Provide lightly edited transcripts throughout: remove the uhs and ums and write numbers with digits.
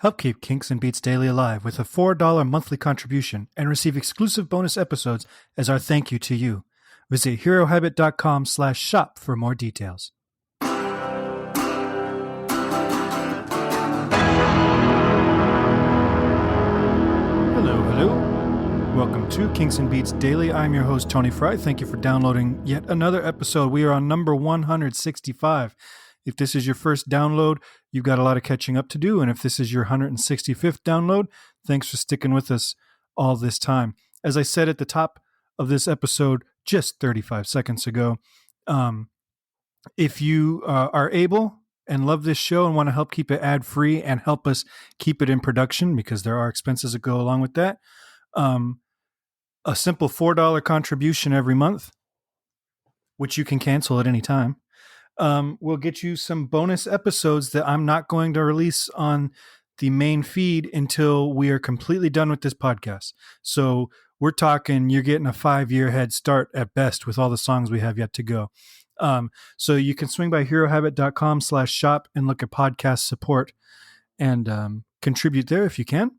Help keep Kinks and Beats Daily alive with a $4 monthly contribution and receive exclusive bonus episodes as our thank you to you. Visit herohabit.com/shop for more details. Hello. Welcome to Kinks and Beats Daily. I'm your host, Tony Fry. Thank you for downloading yet another episode. We are on number 165. If this is your first download, you've got a lot of catching up to do. And if this is your 165th download, thanks for sticking with us all this time. As I said at the top of this episode just 35 seconds ago, if you are able and love this show and want to help keep it ad-free and help us keep it in production, because there are expenses that go along with that, a simple $4 contribution every month, which you can cancel at any time, will get you some bonus episodes that I'm not going to release on the main feed until we are completely done with this podcast. So we're talking, you're getting a 5-year head start at best with all the songs we have yet to go. So you can swing by herohabit.com/shop and look at podcast support and contribute there if you can.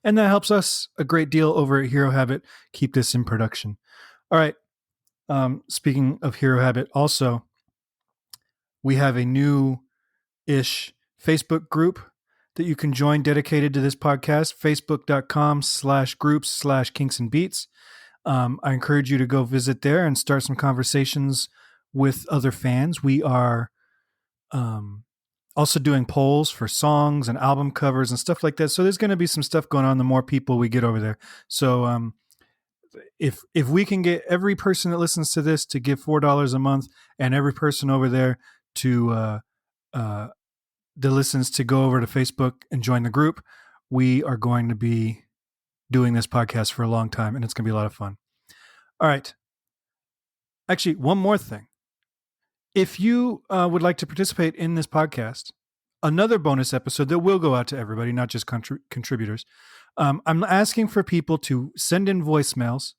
And that helps us a great deal over at Hero Habit keep this in production. All right. Speaking of Hero Habit, also, we have a new-ish Facebook group that you can join dedicated to this podcast, facebook.com/groups/Kinks and Beats. I encourage you to go visit there and start some conversations with other fans. We are also doing polls for songs and album covers and stuff like that. So there's going to be some stuff going on the more people we get over there. So if we can get every person that listens to this to give $4 a month and every person over there to that listens to go over to Facebook and join the group, we are going to be doing this podcast for a long time, and it's going to be a lot of fun. All right. Actually, one more thing. If you would like to participate in this podcast, another bonus episode that will go out to everybody, not just contributors, I'm asking for people to send in voicemails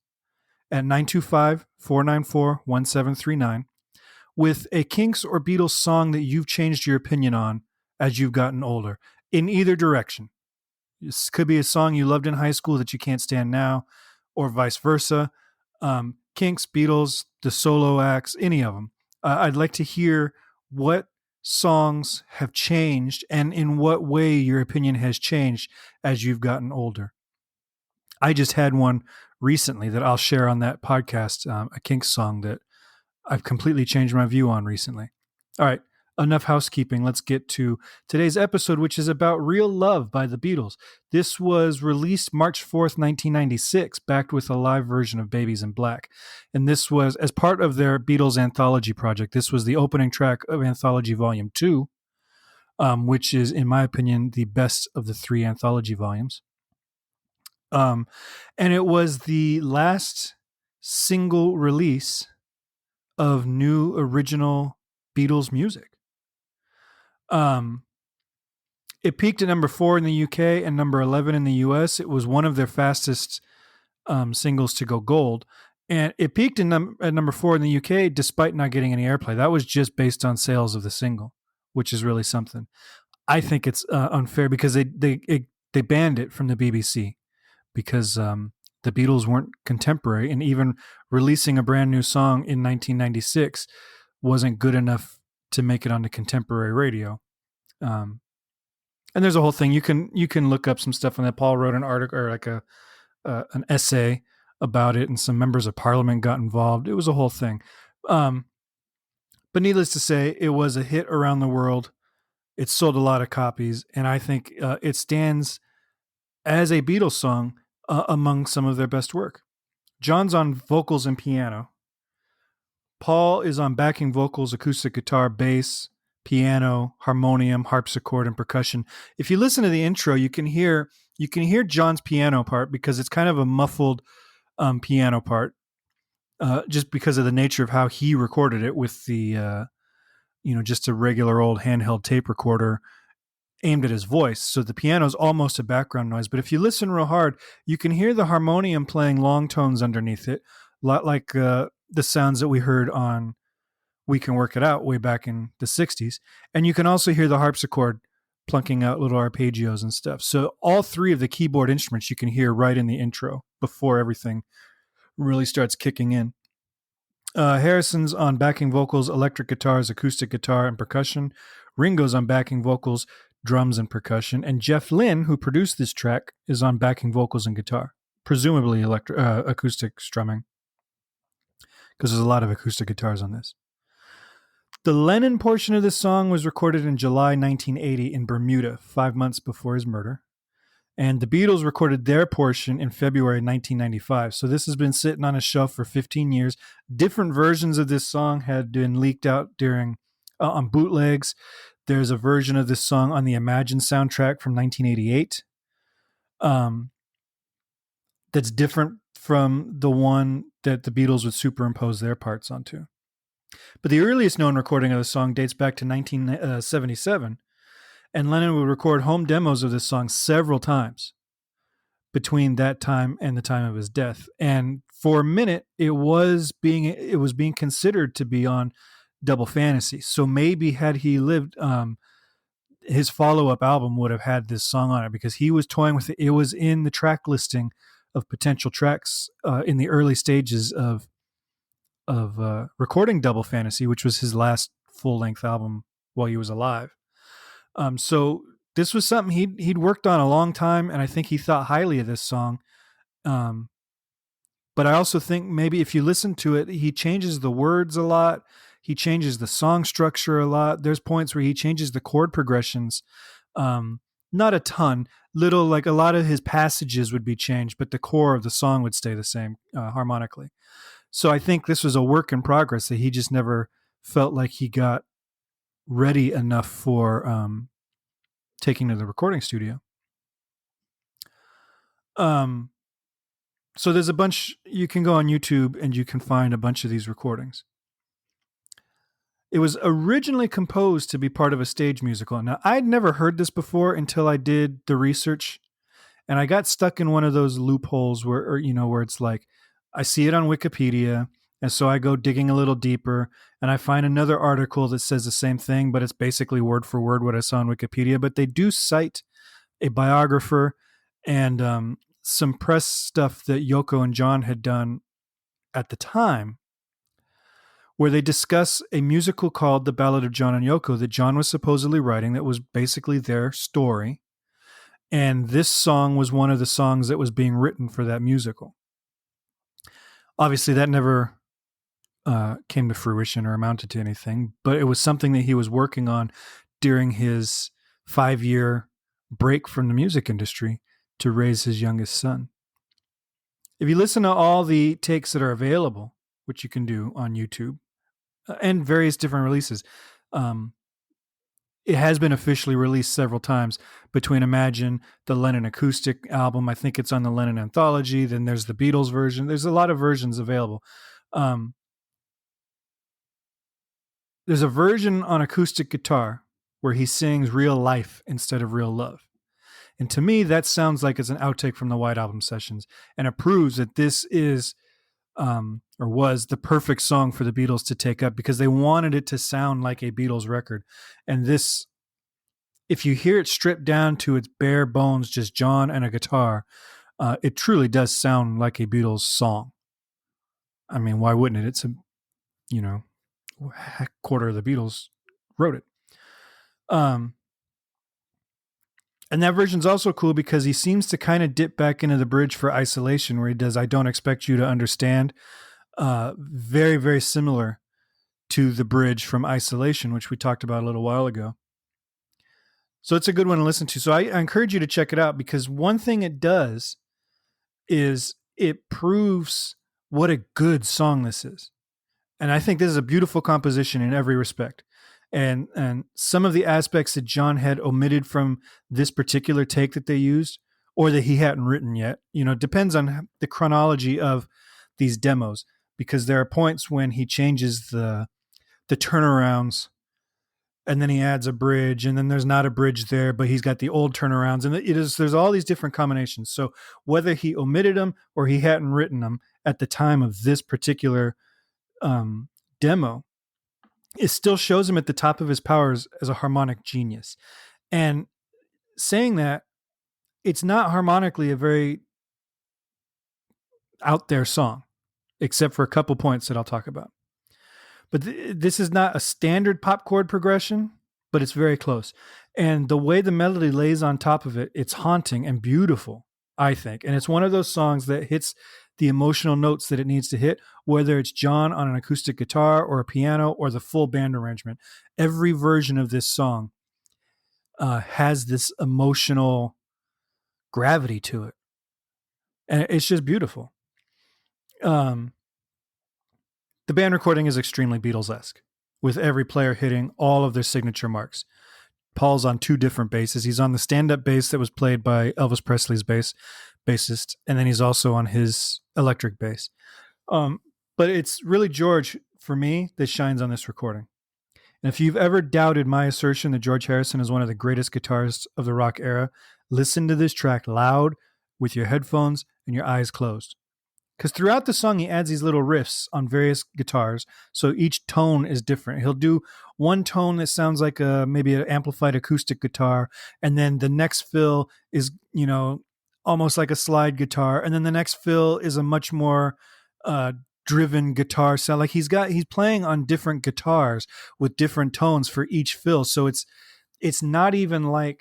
at 925-494-1739 with a Kinks or Beatles song that you've changed your opinion on as you've gotten older, in either direction. This could be a song you loved in high school that you can't stand now, or vice versa. Kinks, Beatles, the solo acts, any of them. I'd like to hear what songs have changed and in what way your opinion has changed as you've gotten older. I just had one recently that I'll share on that podcast, a Kinks song that I've completely changed my view on recently. All right, enough housekeeping. Let's get to today's episode, which is about Real Love by the Beatles. This was released March 4th, 1996, backed with a live version of Babies in Black. And this was as part of their Beatles anthology project. This was the opening track of Anthology Volume 2, which is, in my opinion, the best of the 3 anthology volumes. And it was the last single release of new original Beatles music. It peaked at number 4 in the UK and number 11 in the US. It was one of their fastest singles to go gold. And it peaked at number 4 in the UK despite not getting any airplay. That was just based on sales of the single, which is really something. I think it's unfair because they banned it from the BBC because the Beatles weren't contemporary, and even releasing a brand new song in 1996 wasn't good enough to make it onto contemporary radio. And there's a whole thing. You can look up some stuff on that. Paul wrote an article or like an essay about it, and some members of Parliament got involved. It was a whole thing. But needless to say, it was a hit around the world. It sold a lot of copies, and I think it stands as a Beatles song among some of their best work. John's on vocals and piano. Paul is on backing vocals, acoustic guitar, bass, piano, harmonium, harpsichord, and percussion. If you listen to the intro, you can hear John's piano part because it's kind of a muffled piano part, just because of the nature of how he recorded it with the just a regular old handheld tape recorder aimed at his voice. So the piano is almost a background noise. But if you listen real hard, you can hear the harmonium playing long tones underneath it, a lot like the sounds that we heard on We Can Work It Out way back in the 60s. And you can also hear the harpsichord plunking out little arpeggios and stuff. So all three of the keyboard instruments you can hear right in the intro before everything really starts kicking in. Harrison's on backing vocals, electric guitars, acoustic guitar, and percussion. Ringo's on backing vocals, drums, and percussion. And Jeff Lynne, who produced this track, is on backing vocals and guitar, presumably acoustic strumming, because there's a lot of acoustic guitars on this. The Lennon portion of this song was recorded in July 1980 in Bermuda, 5 months before his murder. And the Beatles recorded their portion in February 1995. So this has been sitting on a shelf for 15 years. Different versions of this song had been leaked out during on bootlegs. There's a version of this song on the Imagine soundtrack from 1988 that's different from the one that the Beatles would superimpose their parts onto. But the earliest known recording of the song dates back to 1977, and Lennon would record home demos of this song several times between that time and the time of his death. And for a minute, it was being considered to be on Double Fantasy. So maybe had he lived, his follow-up album would have had this song on it, because he was toying with it. It was in the track listing of potential tracks in the early stages of recording Double Fantasy, which was his last full-length album while he was alive. So this was something he'd worked on a long time, and I think he thought highly of this song. But I also think maybe if you listen to it, he changes the words a lot. He changes the song structure a lot. There's points where he changes the chord progressions. Not a ton. Little, like a lot of his passages would be changed, but the core of the song would stay the same harmonically. So I think this was a work in progress that he just never felt like he got ready enough for taking to the recording studio. So there's a bunch, you can go on YouTube and you can find a bunch of these recordings. It was originally composed to be part of a stage musical. Now, I'd never heard this before until I did the research, and I got stuck in one of those loopholes where it's like, I see it on Wikipedia, and so I go digging a little deeper, and I find another article that says the same thing, but it's basically word for word what I saw on Wikipedia. But they do cite a biographer and some press stuff that Yoko and John had done at the time, where they discuss a musical called The Ballad of John and Yoko that John was supposedly writing that was basically their story. And this song was one of the songs that was being written for that musical. Obviously, that never came to fruition or amounted to anything, but it was something that he was working on during his 5-year break from the music industry to raise his youngest son. If you listen to all the takes that are available, which you can do on YouTube, and various different releases, it has been officially released several times between Imagine, the Lennon acoustic album. I think it's on the Lennon Anthology. Then there's the Beatles version. There's a lot of versions available. There's a version on acoustic guitar where he sings Real Life instead of Real Love. And to me, that sounds like it's an outtake from the White Album sessions. And it proves that this is or was the perfect song for the Beatles to take up, because they wanted it to sound like a Beatles record. And this, if you hear it stripped down to its bare bones, just John and a guitar, it truly does sound like a Beatles song. I mean, why wouldn't it? It's a, quarter of the Beatles wrote it. And that version's also cool because he seems to kind of dip back into the bridge for Isolation, where he does I Don't Expect You to Understand. Very, very similar to the bridge from Isolation, which we talked about a little while ago. So it's a good one to listen to. So I encourage you to check it out, because one thing it does is it proves what a good song this is. And I think this is a beautiful composition in every respect. And some of the aspects that John had omitted from this particular take that they used, or that he hadn't written yet, depends on the chronology of these demos, because there are points when he changes the turnarounds, and then he adds a bridge, and then there's not a bridge there, but he's got the old turnarounds, and there's all these different combinations. So whether he omitted them or he hadn't written them at the time of this particular demo, it still shows him at the top of his powers as a harmonic genius. And saying that, it's not harmonically a very out there song, except for a couple points that I'll talk about. But this is not a standard pop chord progression, but it's very close. And the way the melody lays on top of it, it's haunting and beautiful, I think. And it's one of those songs that hits the emotional notes that it needs to hit, whether it's John on an acoustic guitar or a piano or the full band arrangement. Every version of this song has this emotional gravity to it. And it's just beautiful. The band recording is extremely Beatles-esque, with every player hitting all of their signature marks. Paul's on two different basses. He's on the stand-up bass that was played by Elvis Presley's bassist, and then he's also on his electric bass. But it's really George, for me, that shines on this recording. And if you've ever doubted my assertion that George Harrison is one of the greatest guitarists of the rock era, listen to this track loud with your headphones and your eyes closed. Because throughout the song, he adds these little riffs on various guitars, so each tone is different. He'll do one tone that sounds like maybe an amplified acoustic guitar, and then the next fill is, almost like a slide guitar, and then the next fill is a much more driven guitar sound. Like he's playing on different guitars with different tones for each fill, so it's not even like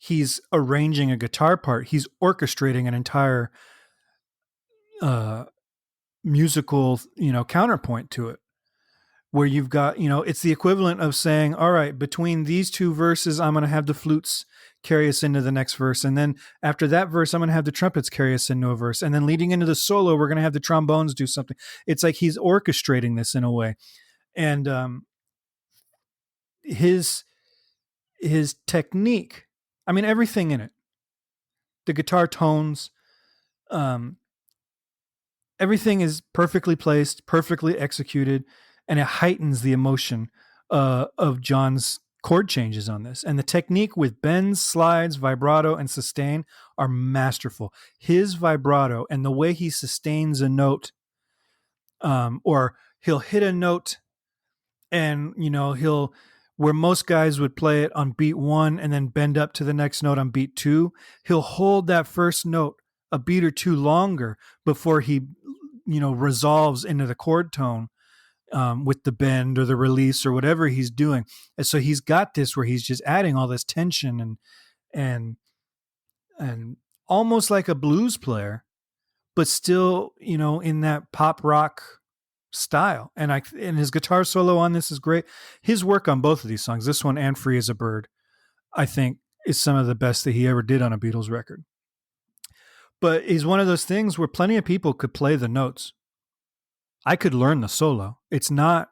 he's arranging a guitar part. He's orchestrating an entire musical, counterpoint to it, where you've got, it's the equivalent of saying, all right, between these two verses, I'm going to have the flutes carry us into the next verse. And then after that verse, I'm going to have the trumpets carry us into a verse. And then leading into the solo, we're going to have the trombones do something. It's like he's orchestrating this in a way. And his technique, I mean, everything in it, the guitar tones, everything is perfectly placed, perfectly executed, and it heightens the emotion of John's chord changes on this. And the technique with bends, slides, vibrato, and sustain are masterful. His vibrato and the way he sustains a note, or he'll hit a note and, where most guys would play it on beat 1 and then bend up to the next note on beat 2, he'll hold that first note a beat or two longer before he, resolves into the chord tone with the bend or the release or whatever he's doing. And so he's got this where he's just adding all this tension and almost like a blues player, but still, in that pop rock style. And his guitar solo on this is great. His work on both of these songs, this one and Free as a Bird, I think is some of the best that he ever did on a Beatles record. But he's one of those things where plenty of people could play the notes. I could learn the solo. It's not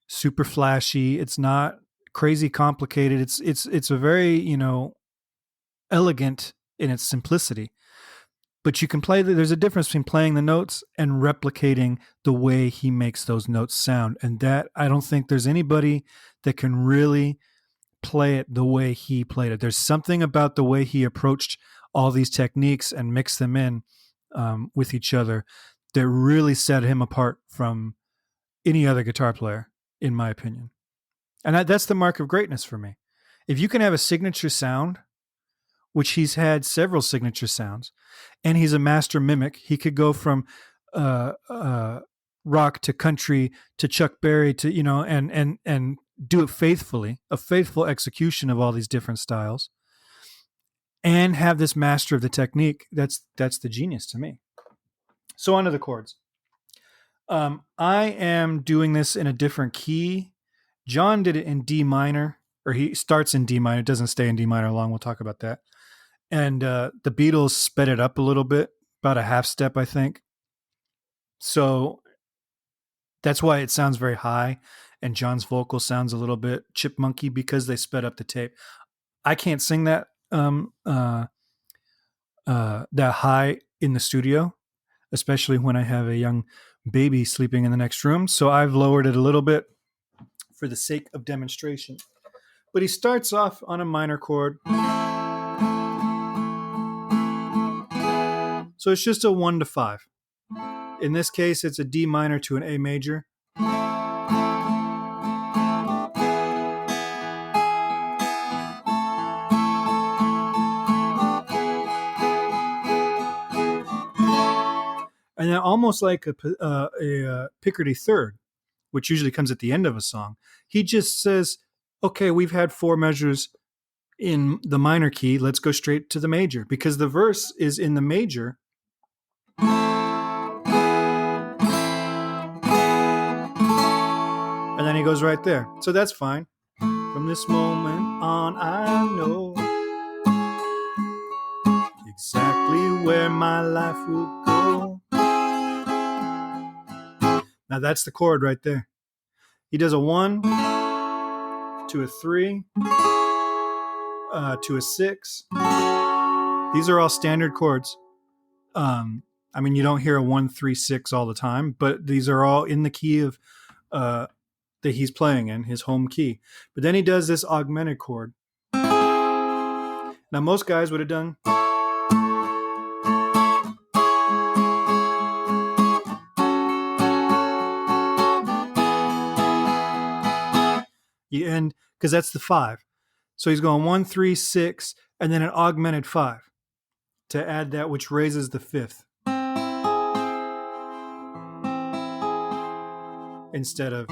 super flashy. It's not crazy complicated. It's a very, elegant in its simplicity. But you can play there's a difference between playing the notes and replicating the way he makes those notes sound. And that, I don't think there's anybody that can really play it the way he played it. There's something about the way he approached all these techniques and mixed them in with each other that really set him apart from any other guitar player, in my opinion. And that's the mark of greatness for me. If you can have a signature sound, which he's had several signature sounds, and he's a master mimic. He could go from rock to country to Chuck Berry to, and do it faithfully, a faithful execution of all these different styles, and have this master of the technique. That's the genius to me. So on to the chords. I am doing this in a different key. John did it in D minor, or he starts in D minor. It doesn't stay in D minor long. We'll talk about that. And the Beatles sped it up a little bit, about a half step, I think. So that's why it sounds very high, and John's vocal sounds a little bit chipmunky because they sped up the tape. I can't sing that that high in the studio, especially when I have a young baby sleeping in the next room. So I've lowered it a little bit for the sake of demonstration. But he starts off on a minor chord. So it's just a 1 to 5. In this case, it's a D minor to an A major. And then almost like a Picardy third, which usually comes at the end of a song, he just says, okay, we've had four measures in the minor key, let's go straight to the major, because the verse is in the major. And then he goes right there. So that's fine. From this moment on, I know exactly where my life will go. Now that's the chord right there. He does a 1 to a 3 to a 6. These are all standard chords. I mean, you don't hear a 1, 3, 6 all the time, but these are all in the key of that he's playing in, his home key. But then he does this augmented chord. Now, most guys would have done. You end, because that's the 5. So he's going 1, 3, 6, and then an augmented 5 to add that, which raises the 5th. Instead of.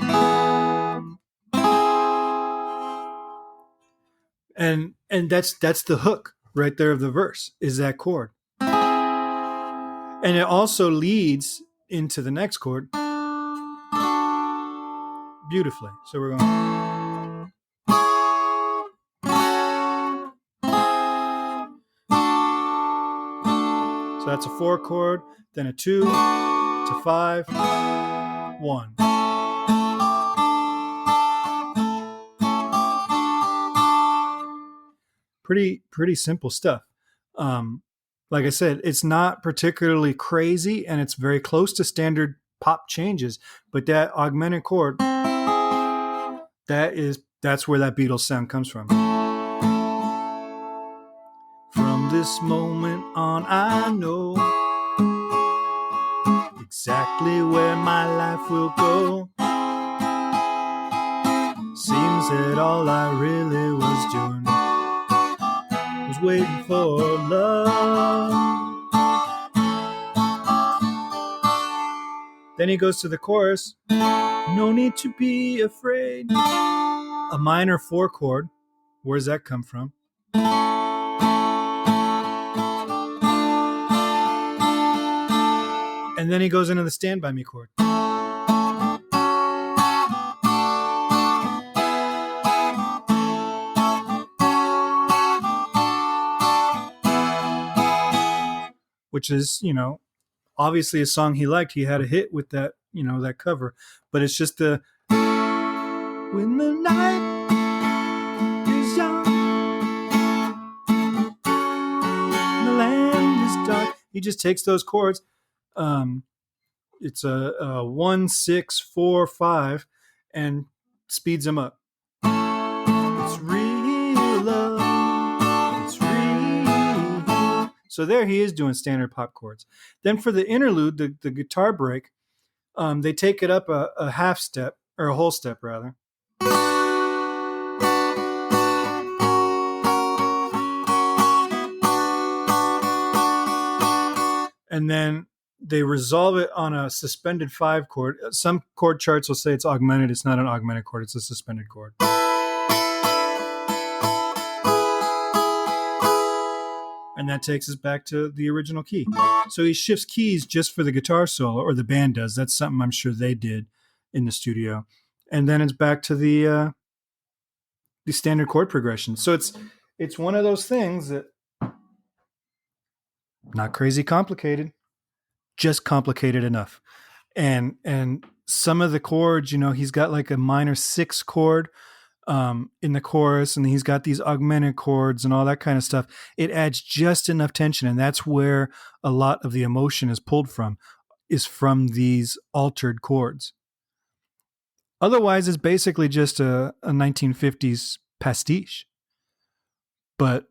And that's the hook right there of the verse, is that chord. And it also leads into the next chord beautifully. So we're going. So that's a 4 chord, then a 2 to 5, 1. Pretty simple stuff. Like I said, it's not particularly crazy, and it's very close to standard pop changes. But that augmented chord, that's where that Beatles sound comes from. From this moment on, I know exactly where my life will go. Seems that all I really was doing was waiting for love. Then he goes to the chorus. No need to be afraid. A minor 4 chord. Where does that come from? And then he goes into the Stand By Me chord. Which is, obviously a song he liked. He had a hit with that, that cover. But it's just the when the night is young, the land is dark. He just takes those chords. It's a 1, 6, 4, 5, and speeds them up. It's real love. It's real. So there he is doing standard pop chords. Then for the interlude, the guitar break, they take it up a half step, or a whole step rather. And then they resolve it on a suspended 5 chord. Some chord charts will say it's augmented. It's not an augmented chord. It's a suspended chord. And that takes us back to the original key. So he shifts keys just for the guitar solo, or the band does. That's something I'm sure they did in the studio. And then it's back to the standard chord progression. So it's one of those things that not crazy complicated, just complicated enough. And some of the chords, he's got like a minor 6 chord in the chorus, and he's got these augmented chords and all that kind of stuff. It adds just enough tension, and that's where a lot of the emotion is pulled from, is from these altered chords. Otherwise, it's basically just a 1950s pastiche. But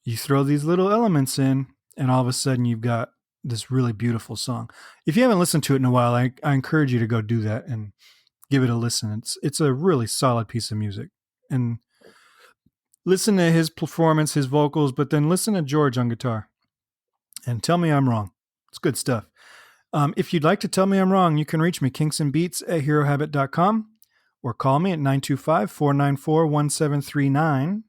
you throw these little elements in, and all of a sudden you've got this really beautiful song. If you haven't listened to it in a while, I encourage you to go do that and give it a listen. It's a really solid piece of music. And listen to his performance, his vocals, but then listen to George on guitar. And tell me I'm wrong. It's good stuff. If you'd like to tell me I'm wrong, you can reach me, kinksandbeats@herohabit.com, or call me at 925-494-1739,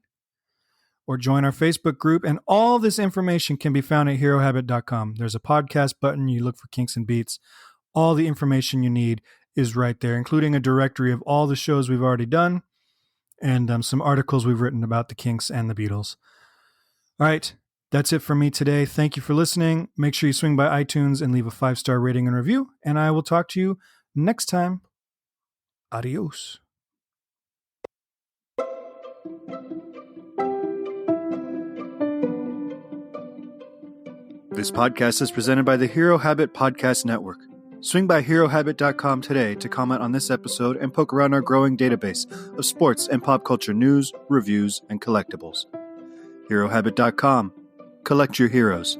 or join our Facebook group. And all this information can be found at herohabit.com. There's a podcast button. You look for Kinks and Beats. All the information you need is right there, including a directory of all the shows we've already done and some articles we've written about the Kinks and the Beatles. All right, that's it for me today. Thank you for listening. Make sure you swing by iTunes and leave a 5-star rating and review, and I will talk to you next time. Adios. This podcast is presented by the Hero Habit Podcast Network. Swing by HeroHabit.com today to comment on this episode and poke around our growing database of sports and pop culture news, reviews, and collectibles. HeroHabit.com. Collect your heroes.